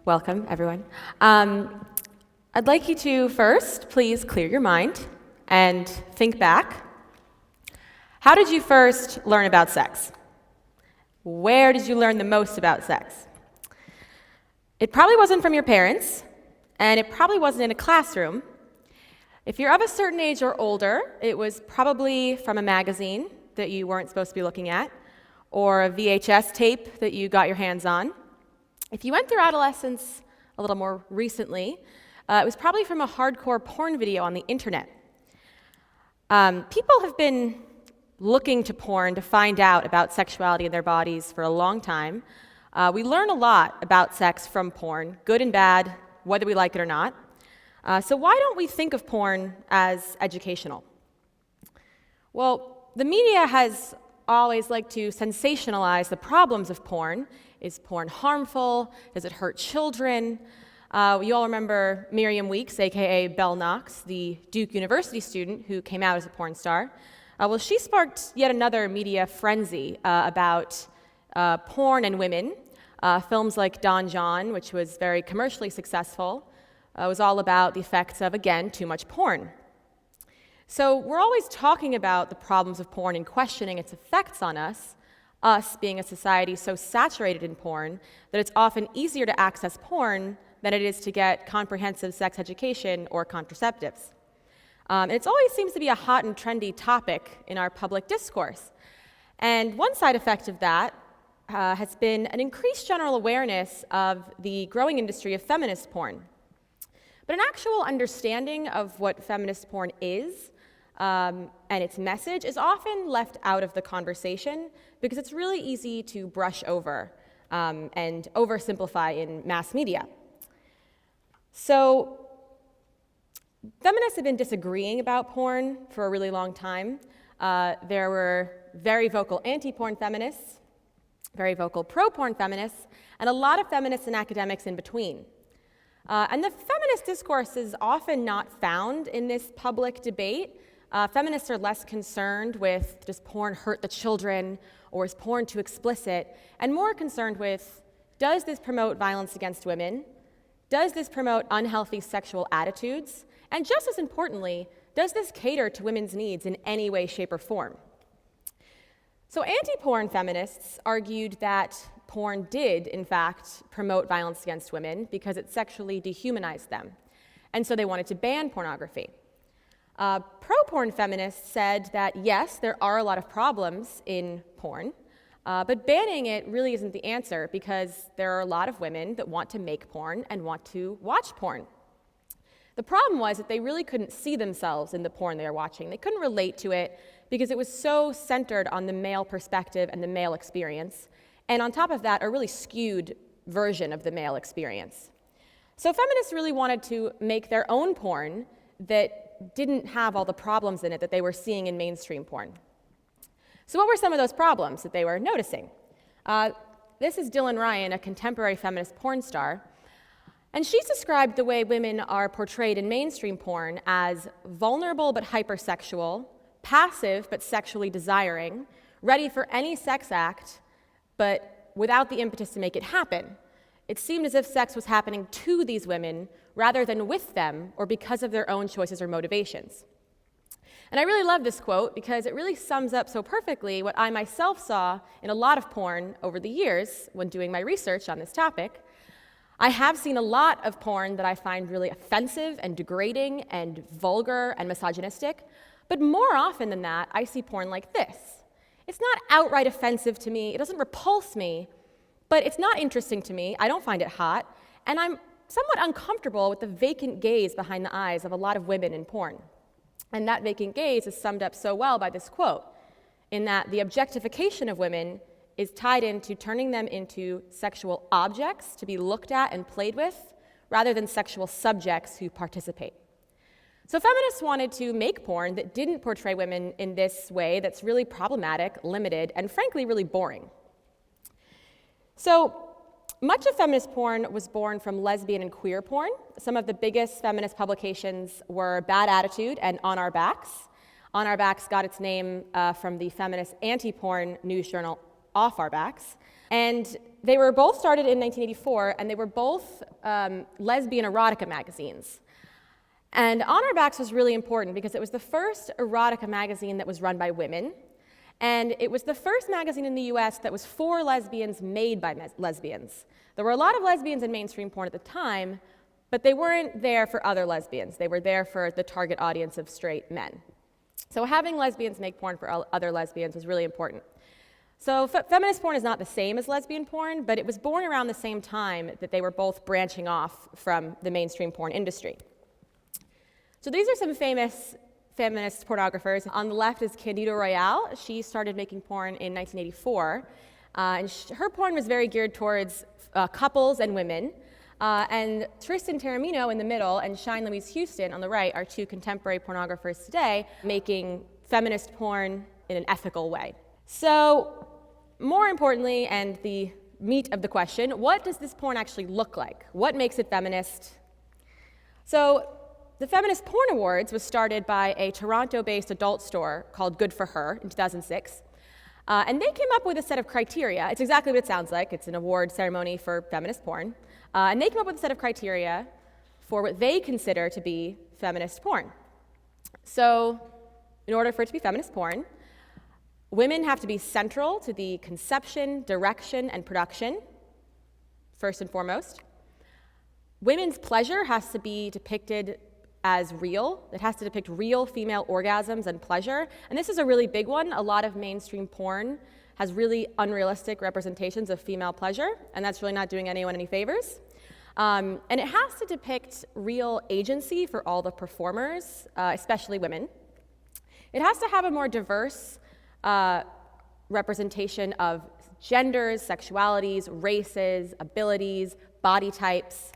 Welcome, everyone. I'd like you to first, please clear your mind and think back. How did you first learn about sex? Where did you learn the most about sex? It probably wasn't from your parents, and it probably wasn't in a classroom. If you're of a certain age or older, it was probably from a magazine that you weren't supposed to be looking at, or a VHS tape that you got your hands on. If you went through adolescence a little more recently, it was probably from a hardcore porn video on the internet. People have been looking to porn to find out about sexuality in their bodies for a long time. We learn a lot about sex from porn, good and bad, whether we like it or not. So why don't we think of porn as educational? Well, the media has always liked to sensationalize the problems of porn. Is porn harmful? Does it hurt children? You all remember Miriam Weeks, aka Belle Knox, the Duke University student who came out as a porn star. Well, she sparked yet another media frenzy about porn and women. Films like Don John, which was very commercially successful, was all about the effects of, again, too much porn. So we're always talking about the problems of porn and questioning its effects on us being a society so saturated in porn that it's often easier to access porn than it is to get comprehensive sex education or contraceptives. And it always seems to be a hot and trendy topic in our public discourse. And one side effect of that has been an increased general awareness of the growing industry of feminist porn. But an actual understanding of what feminist porn is and its message is often left out of the conversation because it's really easy to brush over and oversimplify in mass media. So feminists have been disagreeing about porn for a really long time. There were very vocal anti-porn feminists, very vocal pro-porn feminists, and a lot of feminists and academics in between. And the feminist discourse is often not found in this public debate. Feminists are less concerned with does porn hurt the children or is porn too explicit, and more concerned with does this promote violence against women? Does this promote unhealthy sexual attitudes? And just as importantly, does this cater to women's needs in any way, shape, or form? So anti-porn feminists argued that porn did, in fact, promote violence against women because it sexually dehumanized them. And so they wanted to ban pornography. Pro-porn feminists said that, yes, there are a lot of problems in porn, but banning it really isn't the answer because there are a lot of women that want to make porn and want to watch porn. The problem was that they really couldn't see themselves in the porn they were watching. They couldn't relate to it because it was so centered on the male perspective and the male experience, and on top of that, a really skewed version of the male experience. So feminists really wanted to make their own porn that didn't have all the problems in it that they were seeing in mainstream porn. So what were some of those problems that they were noticing? This is Dylan Ryan, a contemporary feminist porn star, and she's described the way women are portrayed in mainstream porn as vulnerable but hypersexual, passive but sexually desiring, ready for any sex act, but without the impetus to make it happen. It seemed as if sex was happening to these women rather than with them or because of their own choices or motivations. And I really love this quote because it really sums up so perfectly what I myself saw in a lot of porn over the years when doing my research on this topic. I have seen a lot of porn that I find really offensive and degrading and vulgar and misogynistic, but more often than that, I see porn like this. It's not outright offensive to me, it doesn't repulse me, but it's not interesting to me, I don't find it hot, and I'm somewhat uncomfortable with the vacant gaze behind the eyes of a lot of women in porn. And that vacant gaze is summed up so well by this quote, in that the objectification of women is tied into turning them into sexual objects to be looked at and played with, rather than sexual subjects who participate. So feminists wanted to make porn that didn't portray women in this way that's really problematic, limited, and frankly really boring. So much of feminist porn was born from lesbian and queer porn. Some of the biggest feminist publications were Bad Attitude and On Our Backs. On Our Backs got its name from the feminist anti-porn news journal Off Our Backs. And they were both started in 1984, and they were both lesbian erotica magazines. And On Our Backs was really important because it was the first erotica magazine that was run by women, and it was the first magazine in the US that was for lesbians, made by lesbians. There were a lot of lesbians in mainstream porn at the time, but they weren't there for other lesbians. They were there for the target audience of straight men. So having lesbians make porn for other lesbians was really important. So feminist porn is not the same as lesbian porn, but it was born around the same time that they were both branching off from the mainstream porn industry. So these are some famous feminist pornographers. On the left is Candido Royale. She started making porn in 1984, and her porn was very geared towards couples and women. And Tristan Taormino in the middle and Shine Louise Houston on the right are two contemporary pornographers today making feminist porn in an ethical way. So, more importantly, and the meat of the question, what does this porn actually look like? What makes it feminist? So, the Feminist Porn Awards was started by a Toronto-based adult store called Good For Her in 2006. And they came up with a set of criteria. It's exactly what it sounds like. It's an award ceremony for feminist porn. And they came up with a set of criteria for what they consider to be feminist porn. So, in order for it to be feminist porn, women have to be central to the conception, direction, and production, first and foremost. Women's pleasure has to be depicted as real. It has to depict real female orgasms and pleasure. And this is a really big one. A lot of mainstream porn has really unrealistic representations of female pleasure, and that's really not doing anyone any favors. And it has to depict real agency for all the performers, especially women. It has to have a more diverse representation of genders, sexualities, races, abilities, body types.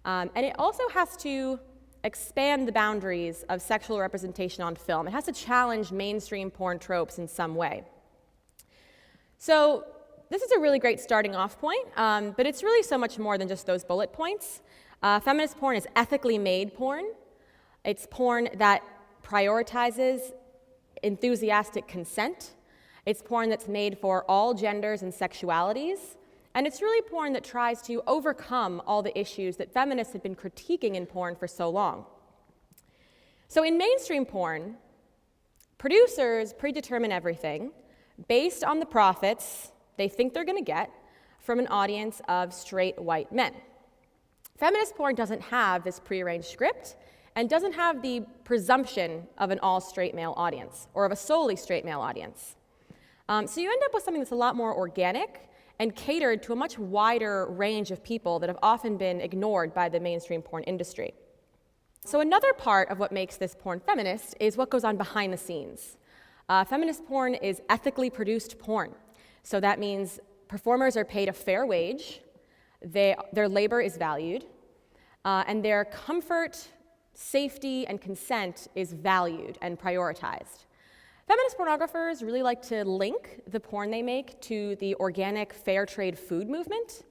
And it also has to expand the boundaries of sexual representation on film. It has to challenge mainstream porn tropes in some way. So this is a really great starting off point, but it's really so much more than just those bullet points. Feminist porn is ethically made porn. It's porn that prioritizes enthusiastic consent. It's porn that's made for all genders and sexualities. And it's really porn that tries to overcome all the issues that feminists have been critiquing in porn for so long. So in mainstream porn, producers predetermine everything based on the profits they think they're going to get from an audience of straight white men. Feminist porn doesn't have this prearranged script and doesn't have the presumption of an all straight male audience or of a solely straight male audience. So you end up with something that's a lot more organic and catered to a much wider range of people that have often been ignored by the mainstream porn industry. So another part of what makes this porn feminist is what goes on behind the scenes. Feminist porn is ethically produced porn. So that means performers are paid a fair wage, their labor is valued, and their comfort, safety, and consent is valued and prioritized. Feminist pornographers really like to link the porn they make to the organic fair trade food movement,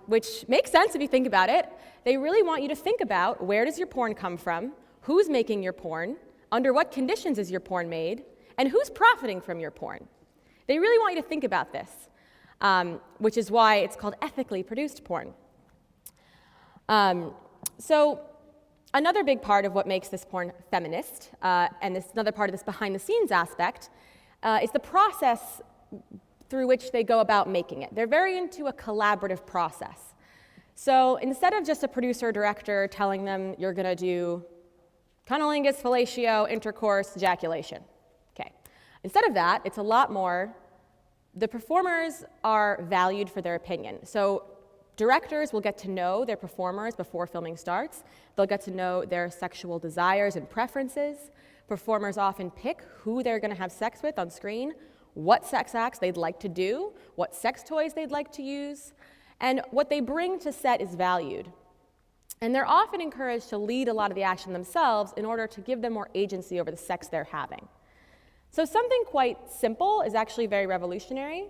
which makes sense if you think about it. They really want you to think about where does your porn come from, who's making your porn, under what conditions is your porn made, and who's profiting from your porn. They really want you to think about this, which is why it's called ethically produced porn. So another big part of what makes this porn feminist, and another part of this behind-the-scenes aspect, is the process through which they go about making it. They're very into a collaborative process. So instead of just a producer or director telling them you're going to do cunnilingus, fellatio, intercourse, ejaculation, okay. Instead of that, it's a lot more, the performers are valued for their opinion. So directors will get to know their performers before filming starts. They'll get to know their sexual desires and preferences. Performers often pick who they're going to have sex with on screen, what sex acts they'd like to do, what sex toys they'd like to use, and what they bring to set is valued. And they're often encouraged to lead a lot of the action themselves in order to give them more agency over the sex they're having. So something quite simple is actually very revolutionary.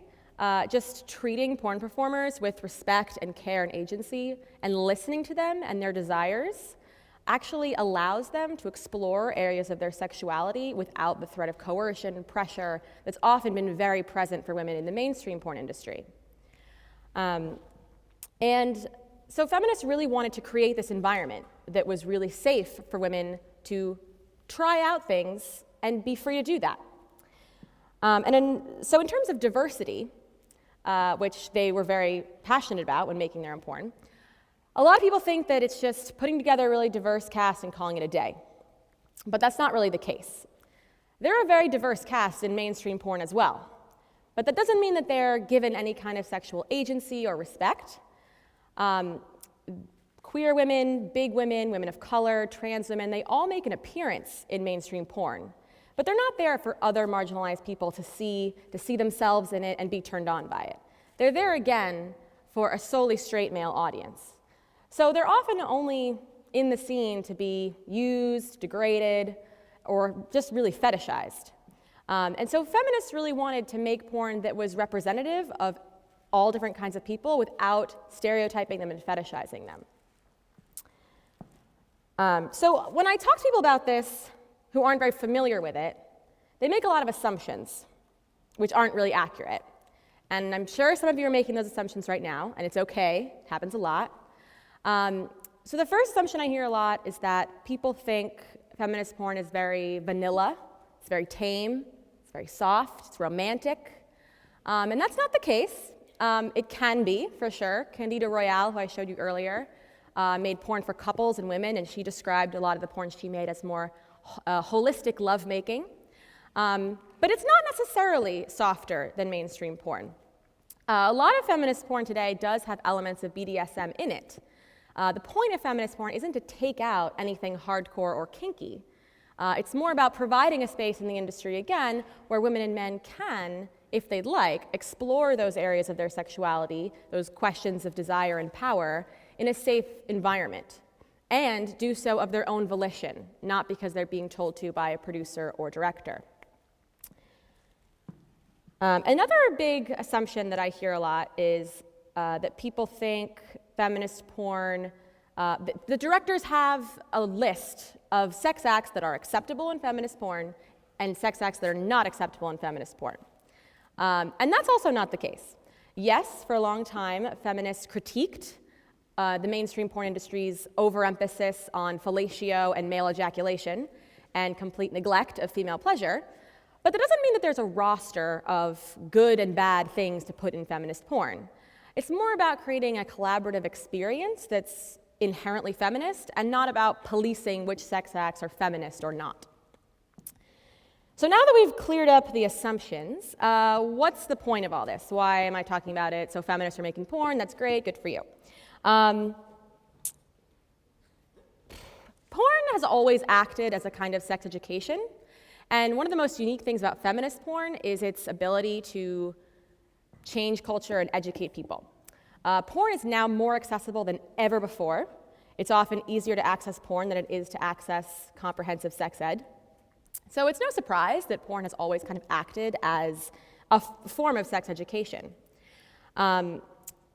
Just treating porn performers with respect and care and agency and listening to them and their desires actually allows them to explore areas of their sexuality without the threat of coercion and pressure that's often been very present for women in the mainstream porn industry. And so feminists really wanted to create this environment that was really safe for women to try out things and be free to do that. So in terms of diversity, which they were very passionate about when making their own porn, a lot of people think that it's just putting together a really diverse cast and calling it a day. But that's not really the case. There are very diverse casts in mainstream porn as well. But that doesn't mean that they're given any kind of sexual agency or respect. Queer women, big women, women of color, trans women, they all make an appearance in mainstream porn. But they're not there for other marginalized people to see themselves in it and be turned on by it. They're there, again, for a solely straight male audience. So they're often only in the scene to be used, degraded, or just really fetishized. And so feminists really wanted to make porn that was representative of all different kinds of people without stereotyping them and fetishizing them. So when I talk to people about this who aren't very familiar with it, they make a lot of assumptions, which aren't really accurate. And I'm sure some of you are making those assumptions right now, and it's okay, it happens a lot. So the first assumption I hear a lot is that people think feminist porn is very vanilla, it's very tame, it's very soft, it's romantic. And that's not the case. It can be, for sure. Candida Royale, who I showed you earlier, made porn for couples and women, and she described a lot of the porn she made as more holistic lovemaking. But it's not necessarily softer than mainstream porn. A lot of feminist porn today does have elements of BDSM in it. The point of feminist porn isn't to take out anything hardcore or kinky. It's more about providing a space in the industry, again, where women and men can, if they'd like, explore those areas of their sexuality, those questions of desire and power, in a safe environment, and do so of their own volition, not because they're being told to by a producer or director. Another big assumption that I hear a lot is that people think feminist porn, the directors have a list of sex acts that are acceptable in feminist porn and sex acts that are not acceptable in feminist porn. And that's also not the case. Yes, for a long time, feminists critiqued the mainstream porn industry's overemphasis on fellatio and male ejaculation and complete neglect of female pleasure. But that doesn't mean that there's a roster of good and bad things to put in feminist porn. It's more about creating a collaborative experience that's inherently feminist and not about policing which sex acts are feminist or not. So now that we've cleared up the assumptions, what's the point of all this? Why am I talking about it? So feminists are making porn, that's great, good for you. Porn has always acted as a kind of sex education, and one of the most unique things about feminist porn is its ability to change culture and educate people. Porn is now more accessible than ever before. It's often easier to access porn than it is to access comprehensive sex ed. So it's no surprise that porn has always kind of acted as a form of sex education. And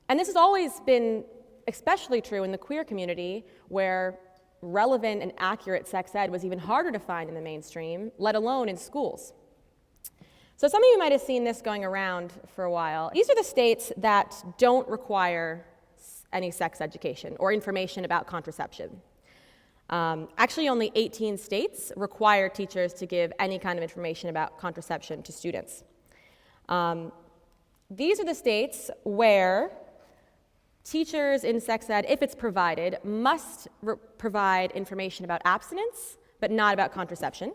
this has always been especially true in the queer community, where relevant and accurate sex ed was even harder to find in the mainstream, let alone in schools. So some of you might have seen this going around for a while. These are the states that don't require any sex education or information about contraception. Actually, only 18 states require teachers to give any kind of information about contraception to students. These are the states where teachers in sex ed, if it's provided, must provide information about abstinence, but not about contraception.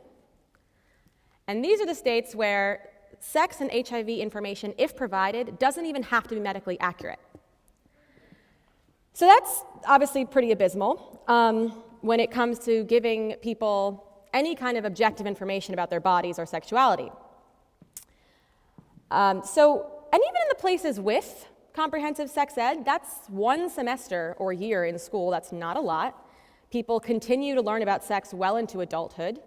And these are the states where sex and HIV information, if provided, doesn't even have to be medically accurate. So that's obviously pretty abysmal when it comes to giving people any kind of objective information about their bodies or sexuality. And even in the places with comprehensive sex ed, that's one semester or year in school, that's not a lot. People continue to learn about sex well into adulthood.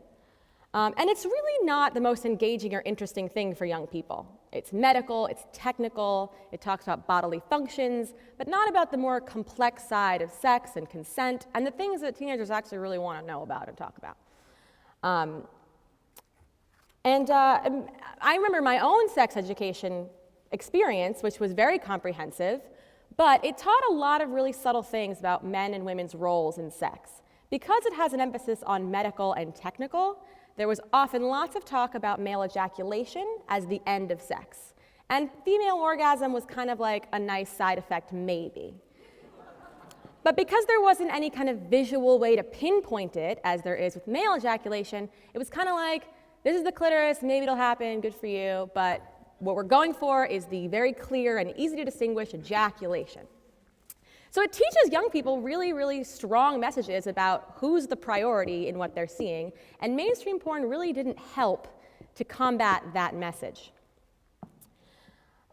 And it's really not the most engaging or interesting thing for young people. It's medical, it's technical, it talks about bodily functions, but not about the more complex side of sex and consent and the things that teenagers actually really want to know about and talk about. I remember my own sex education experience, which was very comprehensive, But it taught a lot of really subtle things about men and women's roles in sex. Because it has an emphasis on medical and technical, there was often lots of talk about male ejaculation as the end of sex. And female orgasm was kind of like a nice side effect, maybe. But because there wasn't any kind of visual way to pinpoint it, as there is with male ejaculation, it was kind of like, this is the clitoris, maybe it'll happen, good for you, but what we're going for is the very clear and easy to distinguish ejaculation. So it teaches young people really, really strong messages about who's the priority in what they're seeing, and mainstream porn really didn't help to combat that message.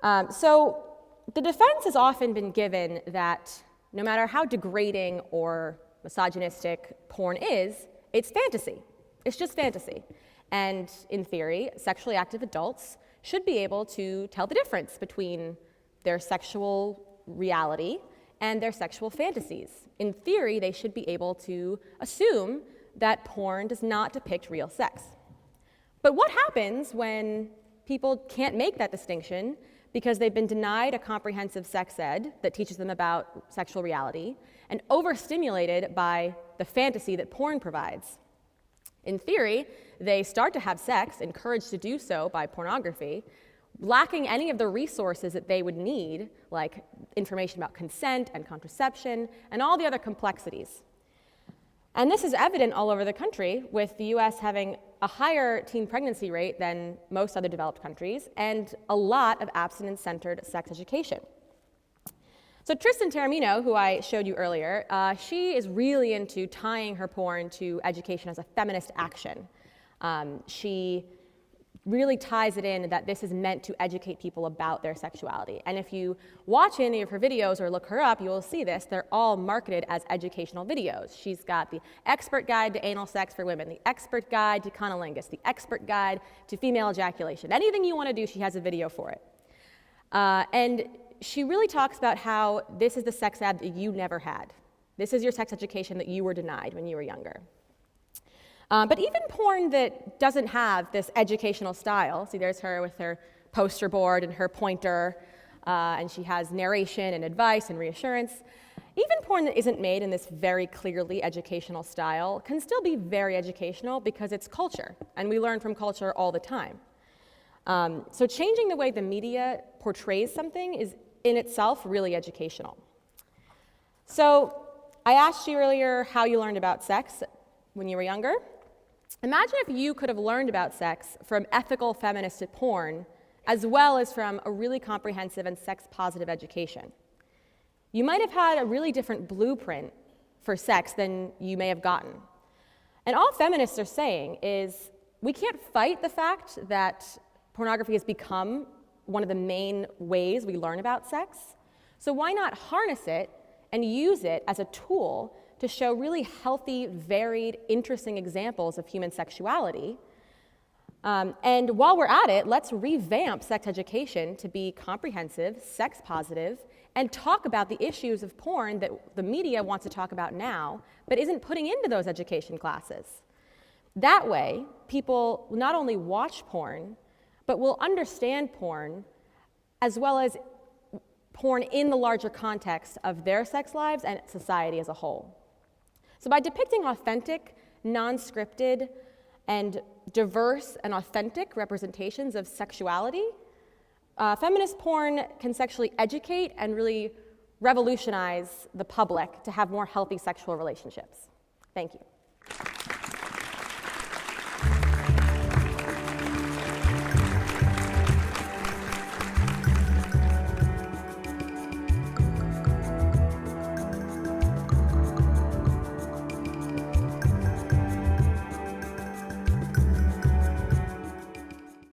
So the defense has often been given that no matter how degrading or misogynistic porn is, it's fantasy. It's just fantasy. And in theory, sexually active adults should be able to tell the difference between their sexual reality and their sexual fantasies. In theory, they should be able to assume that porn does not depict real sex. But what happens when people can't make that distinction because they've been denied a comprehensive sex ed that teaches them about sexual reality and overstimulated by the fantasy that porn provides? In theory, they start to have sex, encouraged to do so by pornography, lacking any of the resources that they would need, like information about consent and contraception and all the other complexities. And this is evident all over the country, with the US having a higher teen pregnancy rate than most other developed countries and a lot of abstinence-centered sex education. So Tristan Taormino, who I showed you earlier, she is really into tying her porn to education as a feminist action. She really ties it in that this is meant to educate people about their sexuality. And if you watch any of her videos or look her up, you will see this. They're all marketed as educational videos. She's got the expert guide to anal sex for women, the expert guide to cunnilingus, the expert guide to female ejaculation. Anything you want to do, she has a video for it. And she really talks about how this is the sex ed that you never had. This is your sex education that you were denied when you were younger. But even porn that doesn't have this educational style, see there's her with her poster board and her pointer, and she has narration and advice and reassurance. Even porn that isn't made in this very clearly educational style can still be very educational because it's culture, and we learn from culture all the time. So changing the way the media portrays something is in itself really educational. So I asked you earlier how you learned about sex when you were younger. Imagine if you could have learned about sex from ethical feminist porn as well as from a really comprehensive and sex-positive education. You might have had a really different blueprint for sex than you may have gotten. And all feminists are saying is we can't fight the fact that pornography has become one of the main ways we learn about sex. So why not harness it and use it as a tool to show really healthy, varied, interesting examples of human sexuality. And while we're at it, let's revamp sex education to be comprehensive, sex-positive, and talk about the issues of porn that the media wants to talk about now, but isn't putting into those education classes. That way, people not only watch porn, but will understand porn as well as porn in the larger context of their sex lives and society as a whole. So by depicting authentic, non-scripted, and diverse and authentic representations of sexuality, feminist porn can sexually educate and really revolutionize the public to have more healthy sexual relationships. Thank you.